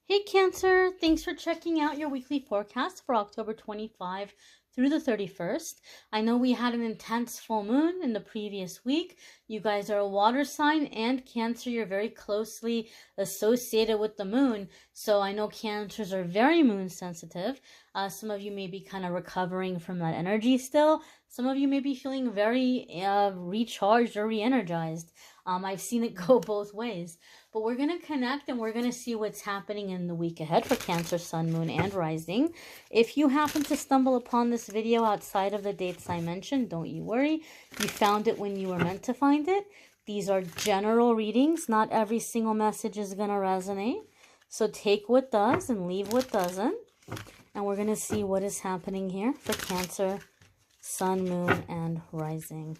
Hey Cancer, thanks for checking out your weekly forecast for October 25 through the 31st. I know we had an intense full moon in the previous week. You guys are a water sign, and Cancer, you're very closely associated with the moon. So I know Cancers are very moon sensitive. Some of you may be kind of recovering from that energy still. Some of you may be feeling very recharged or re-energized. I've seen it go both ways. But we're going to connect and we're going to see what's happening in the week ahead for Cancer, Sun, Moon, and Rising. If you happen to stumble upon this video outside of the dates I mentioned, don't you worry. You found it when you were meant to find it. These are general readings. Not every single message is going to resonate. So take what does and leave what doesn't. And we're going to see what is happening here for Cancer, Sun, Moon, and Rising.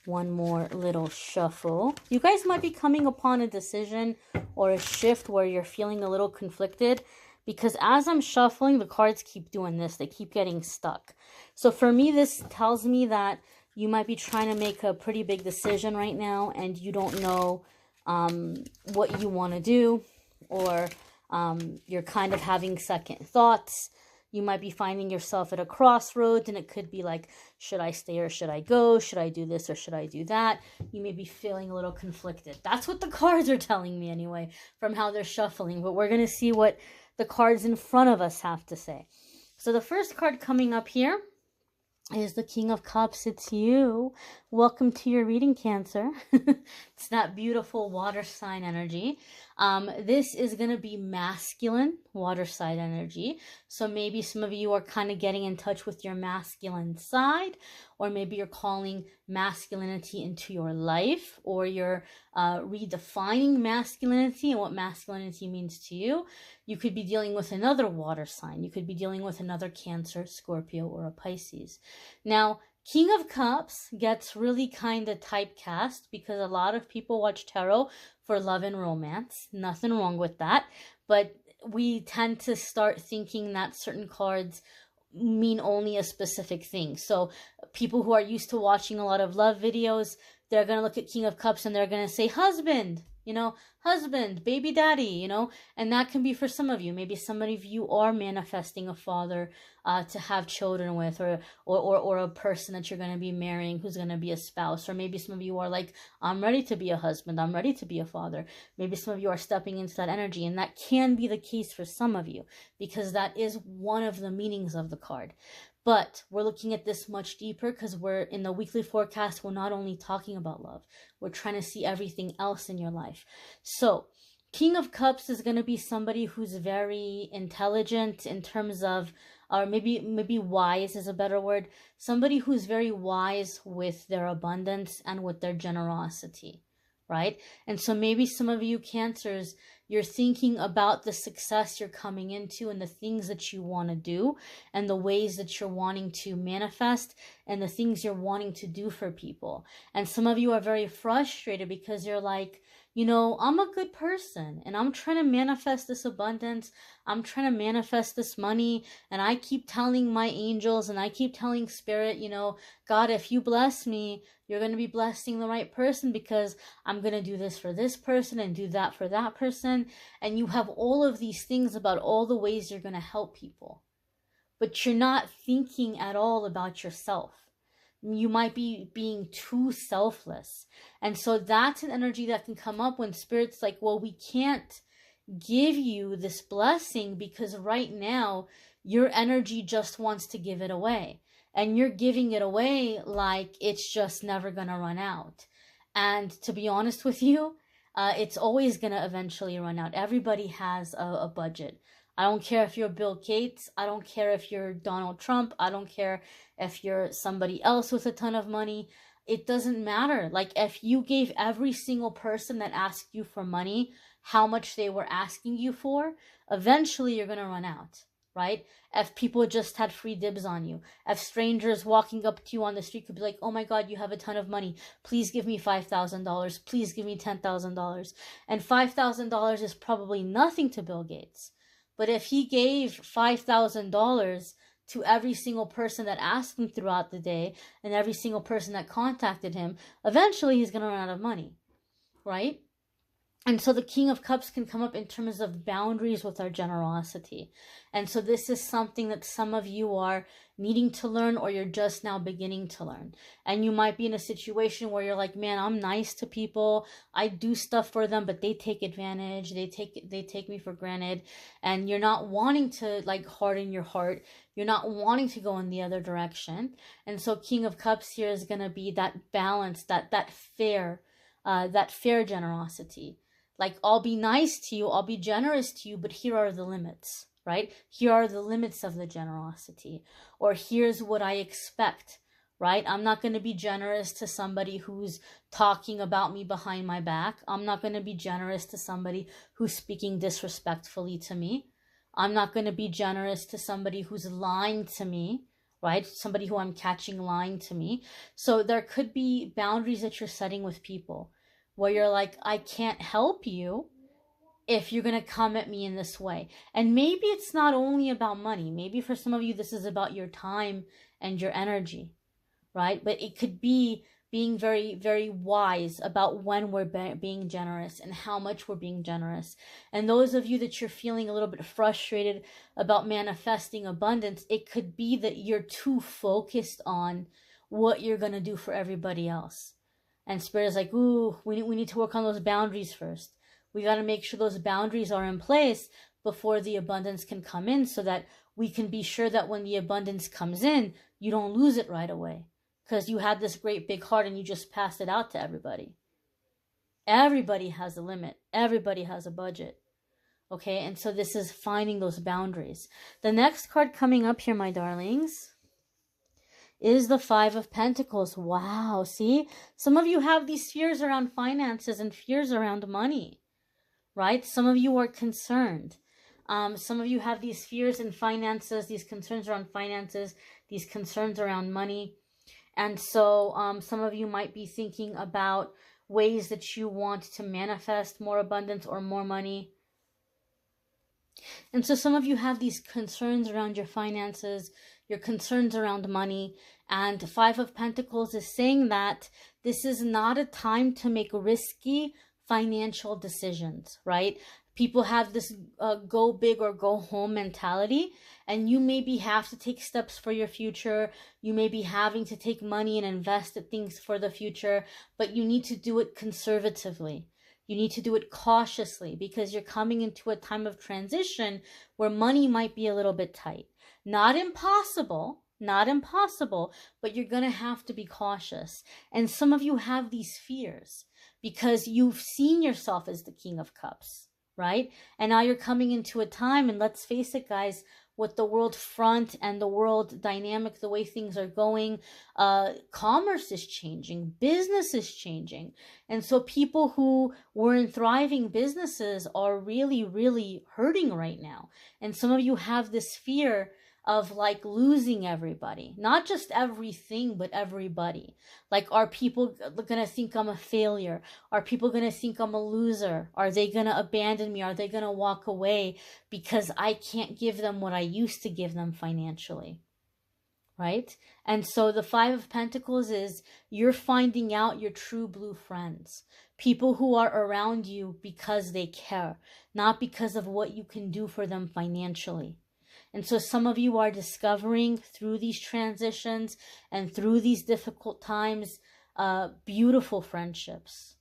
One more little shuffle. You guys might be coming upon a decision or a shift where you're feeling a little conflicted, because as I'm shuffling, the cards keep doing this. They keep getting stuck. So for me, this tells me that you might be trying to make a pretty big decision right now and you don't know what you want to do, or you're kind of having second thoughts. You might be finding yourself at a crossroads, and it could be like, should I stay or should I go? Should I do this or should I do that? You may be feeling a little conflicted. That's what the cards are telling me anyway, from how they're shuffling. But we're going to see what the cards in front of us have to say. So the first card coming up here is the King of Cups. It's you. Welcome to your reading, Cancer. It's that beautiful water sign energy. This is going to be masculine water sign energy. So maybe some of you are kind of getting in touch with your masculine side, or maybe you're calling masculinity into your life, or you're redefining masculinity and what masculinity means to you. You could be dealing with another water sign. You could be dealing with another Cancer, Scorpio, or a Pisces. Now, King of Cups gets really kind of typecast because a lot of people watch tarot for love and romance. Nothing wrong with that. But we tend to start thinking that certain cards mean only a specific thing. So people who are used to watching a lot of love videos, they're going to look at King of Cups and they're going to say husband, husband, baby daddy, and that can be for some of you. Maybe some of you are manifesting a father to have children with, or a person that you're going to be marrying who's going to be a spouse. Or maybe some of you are like, I'm ready to be a husband, I'm ready to be a father. Maybe some of you are stepping into that energy, and that can be the case for some of you, because that is one of the meanings of the card. But we're looking at this much deeper because we're in the weekly forecast. We're not only talking about love. We're trying to see everything else in your life. So King of Cups is going to be somebody who's very intelligent in terms of, or maybe wise is a better word. Somebody who's very wise with their abundance and with their generosity, right? And so maybe some of you Cancers, you're thinking about the success you're coming into and the things that you want to do and the ways that you're wanting to manifest and the things you're wanting to do for people. And some of you are very frustrated because you're like, I'm a good person and I'm trying to manifest this abundance. I'm trying to manifest this money. And I keep telling my angels and I keep telling Spirit, God, if you bless me, you're going to be blessing the right person, because I'm going to do this for this person and do that for that person. And you have all of these things about all the ways you're going to help people. But you're not thinking at all about yourself. You might be being too selfless. And so that's an energy that can come up when Spirit's like, well, we can't give you this blessing because right now your energy just wants to give it away. And you're giving it away like it's just never going to run out. And to be honest with you, it's always going to eventually run out. Everybody has a budget. I don't care if you're Bill Gates. I don't care if you're Donald Trump. I don't care if you're somebody else with a ton of money. It doesn't matter. Like, if you gave every single person that asked you for money how much they were asking you for, eventually you're going to run out, right? If people just had free dibs on you, if strangers walking up to you on the street could be like, oh my God, you have a ton of money. Please give me $5,000. Please give me $10,000. And $5,000 is probably nothing to Bill Gates. But if he gave $5,000 to every single person that asked him throughout the day and every single person that contacted him, eventually he's going to run out of money, right? And so the King of Cups can come up in terms of boundaries with our generosity. And so this is something that some of you are needing to learn, or you're just now beginning to learn. And you might be in a situation where you're like, man, I'm nice to people. I do stuff for them, but they take advantage. They take me for granted. And you're not wanting to like harden your heart. You're not wanting to go in the other direction. And so King of Cups here is going to be that balance, that fair generosity. Like, I'll be nice to you, I'll be generous to you, but here are the limits, right? Here are the limits of the generosity. Or here's what I expect, right? I'm not going to be generous to somebody who's talking about me behind my back. I'm not going to be generous to somebody who's speaking disrespectfully to me. I'm not going to be generous to somebody who's lying to me, right? Somebody who I'm catching lying to me. So there could be boundaries that you're setting with people, where you're like, I can't help you if you're going to come at me in this way. And maybe it's not only about money. Maybe for some of you, this is about your time and your energy, right? But it could be being very, very wise about when we're being generous and how much we're being generous. And those of you that you're feeling a little bit frustrated about manifesting abundance, it could be that you're too focused on what you're going to do for everybody else. And Spirit is like, ooh, we need to work on those boundaries first. We got to make sure those boundaries are in place before the abundance can come in, so that we can be sure that when the abundance comes in, you don't lose it right away. Because you had this great big heart and you just passed it out to everybody. Everybody has a limit. Everybody has a budget. Okay, and so this is finding those boundaries. The next card coming up here, my darlings, is the Five of Pentacles. Wow, see? Some of you have these fears around finances and fears around money, right? Some of you are concerned. Some of you have these fears in finances, these concerns around finances, these concerns around money. And so some of you might be thinking about ways that you want to manifest more abundance or more money. And so some of you have these concerns around your finances, your concerns around money. And Five of Pentacles is saying that this is not a time to make risky financial decisions, right? People have this go big or go home mentality, and you maybe have to take steps for your future. You may be having to take money and invest in things for the future, but you need to do it conservatively. You need to do it cautiously, because you're coming into a time of transition where money might be a little bit tight. Not impossible, but you're going to have to be cautious. And some of you have these fears because you've seen yourself as the King of Cups, right? And now you're coming into a time, and let's face it, guys, with the world front and the world dynamic, the way things are going, commerce is changing, business is changing. And so people who were in thriving businesses are really, really hurting right now. And some of you have this fear of like losing everybody, not just everything, but everybody. Like, are people gonna think I'm a failure? Are people gonna think I'm a loser? Are they gonna abandon me? Are they gonna walk away because I can't give them what I used to give them financially? Right? And so the Five of Pentacles is you're finding out your true blue friends. People who are around you because they care, not because of what you can do for them financially. And so some of you are discovering through these transitions and through these difficult times, beautiful friendships,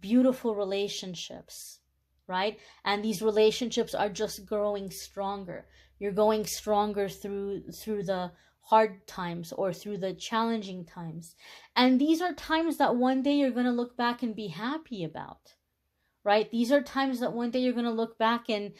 beautiful relationships, right? And these relationships are just growing stronger. You're going stronger through the hard times or through the challenging times. And these are times that one day you're going to look back and be happy about. Right? These are times that one day you're going to look back and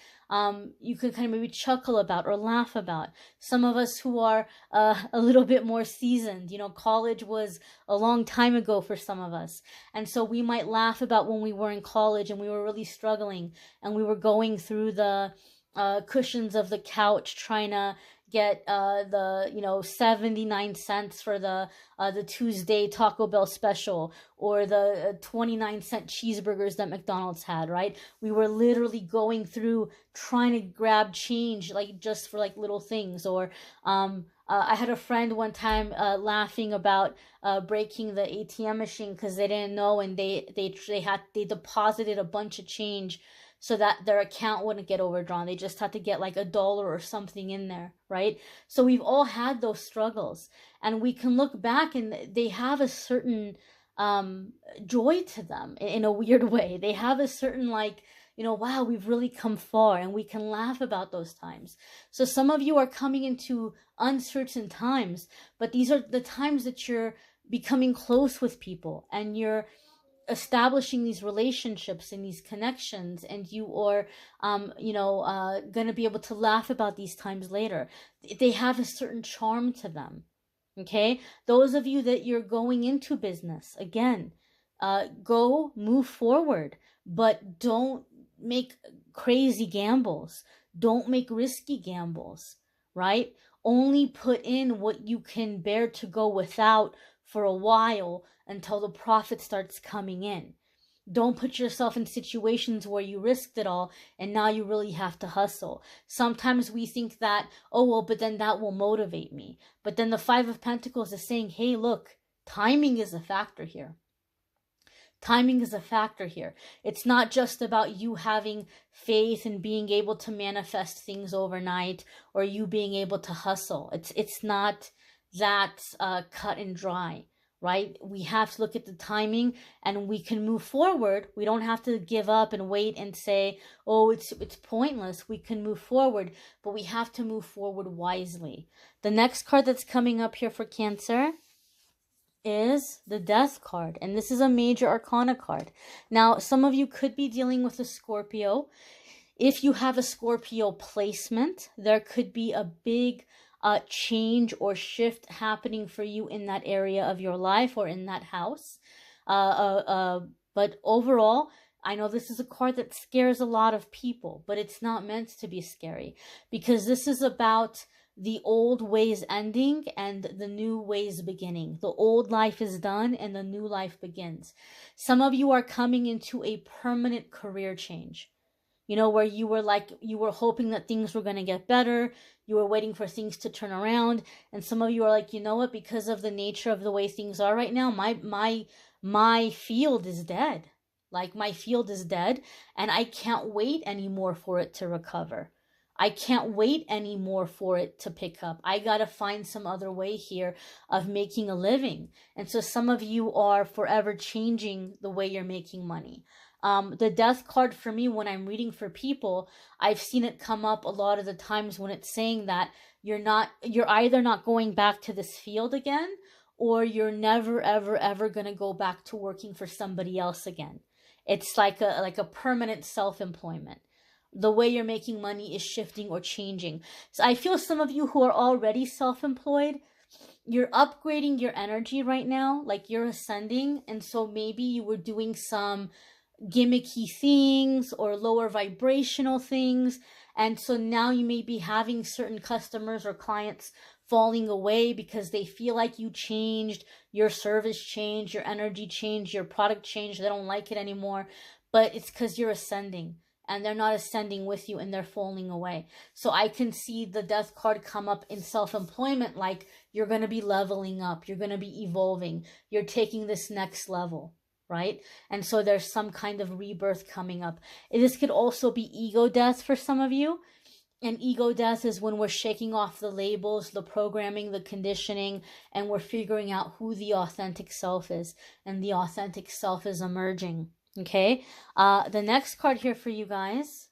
you can kind of maybe chuckle about or laugh about. Some of us who are a little bit more seasoned, college was a long time ago for some of us. And so we might laugh about when we were in college and we were really struggling and we were going through the cushions of the couch trying to get the 79 cents for the Tuesday Taco Bell special, or the 29-cent cheeseburgers that McDonald's had, right? We were literally going through trying to grab change, like just for like little things, or I had a friend one time laughing about breaking the ATM machine because they didn't know, and they deposited a bunch of change so that their account wouldn't get overdrawn. They just had to get like $1 or something in there, right? So we've all had those struggles, and we can look back and they have a certain joy to them in a weird way. They have a certain like, wow, we've really come far, and we can laugh about those times. So some of you are coming into uncertain times, but these are the times that you're becoming close with people, and you're establishing these relationships and these connections, and you are going to be able to laugh about these times later. They have a certain charm to them. Okay, those of you that you're going into business, again, go move forward, but don't make crazy gambles. Don't make risky gambles, right? Only put in what you can bear to go without for a while until the profit starts coming in. Don't put yourself in situations where you risked it all and now you really have to hustle. Sometimes we think that, oh, well, but then that will motivate me. But then the Five of Pentacles is saying, hey, look, timing is a factor here. Timing is a factor here. It's not just about you having faith and being able to manifest things overnight, or you being able to hustle. It's not that cut and dry, right? We have to look at the timing, and we can move forward. We don't have to give up and wait and say, oh, it's pointless. We can move forward, but we have to move forward wisely. The next card that's coming up here for Cancer is the Death card, and this is a major arcana card. Now, some of you could be dealing with a Scorpio. If you have a Scorpio placement, there could be a big change or shift happening for you in that area of your life or in that house. But overall, I know this is a card that scares a lot of people, but it's not meant to be scary, because this is about the old ways ending and the new ways beginning. The old life is done and the new life begins. Some of you are coming into a permanent career change, where you were hoping that things were going to get better. You were waiting for things to turn around. And some of you are like, you know what, because of the nature of the way things are right now, my field is dead. Like, my field is dead, and I can't wait anymore for it to recover. I can't wait anymore for it to pick up. I got to find some other way here of making a living. And so some of you are forever changing the way you're making money. The Death card, for me, when I'm reading for people, I've seen it come up a lot of the times when it's saying that you're either not going back to this field again, or you're never, ever, ever going to go back to working for somebody else again. It's like a permanent self-employment. The way you're making money is shifting or changing. So I feel some of you who are already self-employed, you're upgrading your energy right now, like you're ascending. And so maybe you were doing some gimmicky things or lower vibrational things. And so now you may be having certain customers or clients falling away because they feel like you changed, your service changed, your energy changed, your product changed. They don't like it anymore. But it's because you're ascending. And they're not ascending with you, and they're falling away. So I can see the Death card come up in self-employment, like you're going to be leveling up. You're going to be evolving. You're taking this next level, right? And so there's some kind of rebirth coming up. This could also be ego death for some of you. And ego death is when we're shaking off the labels, the programming, the conditioning, and we're figuring out who the authentic self is. And the authentic self is emerging. Okay, the next card here for you guys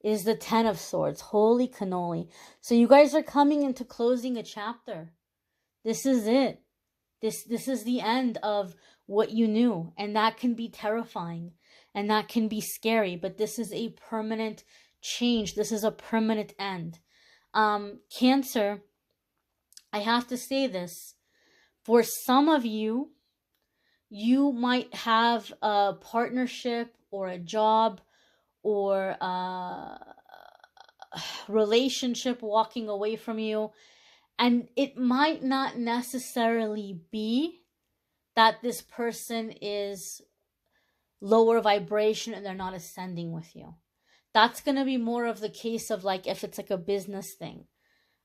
is the Ten of Swords. Holy cannoli. So you guys are coming into closing a chapter. This is it. This is the end of what you knew. And that can be terrifying. And that can be scary. But this is a permanent change. This is a permanent end. Cancer, I have to say this. For some of you, you might have a partnership or a job or a relationship walking away from you. And it might not necessarily be that this person is lower vibration and they're not ascending with you. That's going to be more of the case of like if it's like a business thing.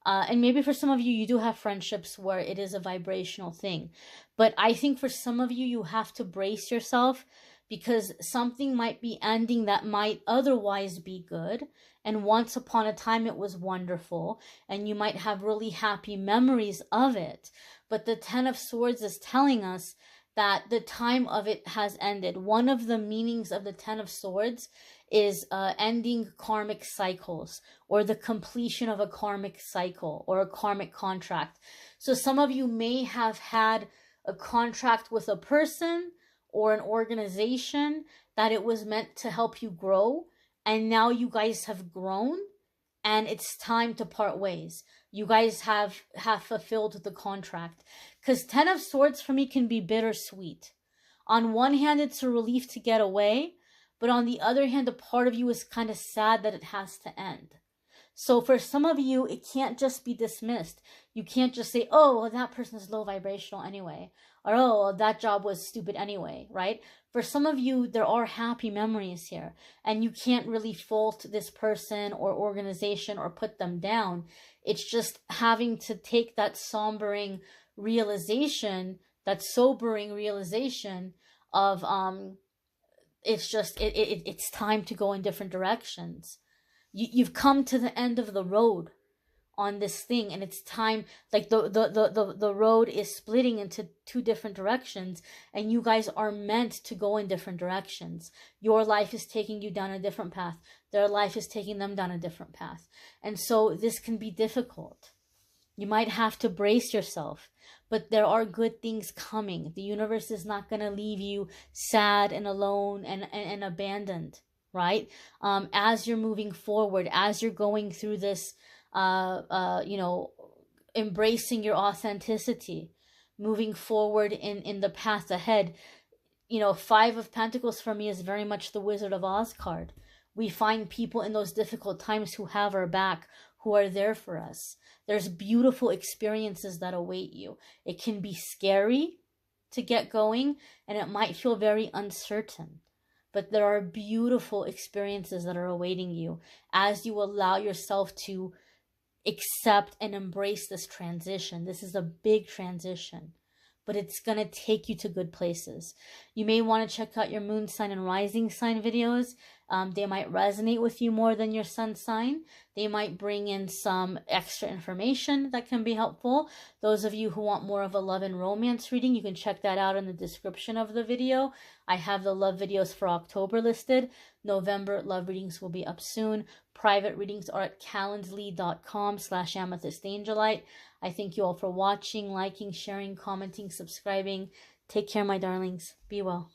And maybe for some of you, you do have friendships where it is a vibrational thing. But I think for some of you, you have to brace yourself because something might be ending that might otherwise be good. And once upon a time, it was wonderful. And you might have really happy memories of it. But the Ten of Swords is telling us that the time of it has ended. One of the meanings of the Ten of Swords is ending karmic cycles or the completion of a karmic cycle or a karmic contract. So some of you may have had a contract with a person or an organization that it was meant to help you grow, and now you guys have grown and it's time to part ways. You guys have fulfilled the contract. Because Ten of Swords for me can be bittersweet. On one hand, it's a relief to get away, but on the other hand, a part of you is kind of sad that it has to end. So for some of you, it can't just be dismissed. You can't just say, oh, well, that person is low vibrational anyway. Or, oh, that job was stupid anyway, right? For some of you, there are happy memories here. And you can't really fault this person or organization or put them down. It's just having to take that sobering realization of it's time to go in different directions. You've come to the end of the road on this thing, and it's time, like the road is splitting into two different directions, and you guys are meant to go in different directions. Your life is taking you down a different path. Their life is taking them down a different path. And so this can be difficult. You might have to brace yourself, but there are good things coming. The universe is not going to leave you sad and alone and abandoned, right? As you're moving forward, as you're going through this, embracing your authenticity, moving forward in the path ahead. Five of Pentacles for me is very much the Wizard of Oz card. We find people in those difficult times who have our back, who are there for us. There's beautiful experiences that await you. It can be scary to get going, and it might feel very uncertain. But there are beautiful experiences that are awaiting you as you allow yourself to accept and embrace this transition. This is a big transition, but it's going to take you to good places. You may want to check out your moon sign and rising sign videos. They might resonate with you more than your sun sign. They might bring in some extra information that can be helpful. Those of you who want more of a love and romance reading, you can check that out in the description of the video. I have the love videos for October listed. November love readings will be up soon. Private readings are at calendly.com/amethystangelite. I thank you all for watching, liking, sharing, commenting, subscribing. Take care, my darlings. Be well.